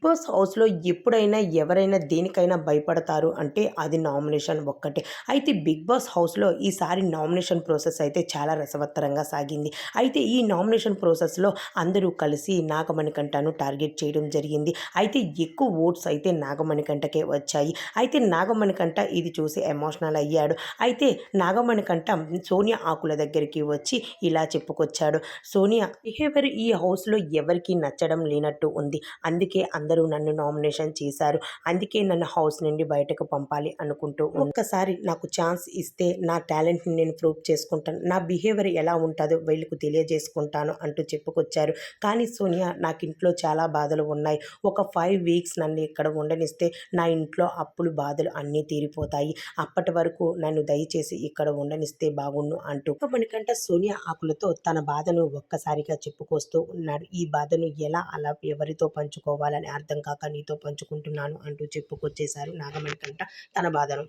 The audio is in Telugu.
బాస్ హౌస్‌లో ఎప్పుడైనా ఎవరైనా దేనికైనా భయపడతారు అంటే అది నామినేషన్ ఒక్కటే. అయితే బిగ్ బాస్ హౌస్‌లో ఈసారి నామినేషన్ ప్రాసెస్ అయితే చాలా రసవత్తరంగా సాగింది. అయితే ఈ నామినేషన్ ప్రాసెస్‌లో అందరూ కలిసి నాగమణికంఠను టార్గెట్ చేయడం జరిగింది. అయితే ఎక్కువ ఓట్స్ అయితే నాగమణికంఠకే వచ్చాయి. అయితే నాగమణికంఠ ఇది చూసి ఎమోషనల్ అయ్యాడు. అయితే నాగమణికంఠ సోనియా ఆకుల దగ్గరికి వచ్చి ఇలా చెప్పుకొచ్చాడు. సోనియా బిహేవియర్ ఈ హౌస్‌లో ఎవరికీ నచ్చడం లేనట్టు ఉంది. అందుకే అందరూ నన్ను నామినేషన్ చేశారు. అందుకే నన్ను హౌస్ నుండి బయటకు పంపాలి అనుకుంటూ ఒక్కసారి నాకు ఛాన్స్ ఇస్తే నా టాలెంట్‌ని నేను ప్రూవ్ చేసుకుంటాను. నా బిహేవియర్ ఎలా ఉంటదో వీళ్ళకు తెలియజేసుకుంటాను అంటూ చెప్పుకొచ్చారు. కానీ సోనియా నాకింట్లో చాలా బాధలు ఉన్నాయి. ఒక 5 వీక్స్ నన్ను ఇక్కడ ఉండనిస్తే నా ఇంట్లో అప్పులు, బాధలు అన్నీ తీరిపోతాయి. అప్పటి వరకు నన్ను దయచేసి ఇక్కడ ఉండనిస్తే బాగుండు అంటూ మనకంట సోనియా ఆకులతో తన బాధను ఒక్కసారిగా చెప్పుకొస్తూ ఉన్నాడు. ఈ బాధను ఎలా అలా ఎవరితో పంచుకోవాలని అర్థం కాక నీతో పంచుకుంటున్నాను అంటూ చెప్పుకొచ్చేశారు నాగమణికంఠ తన బాధను.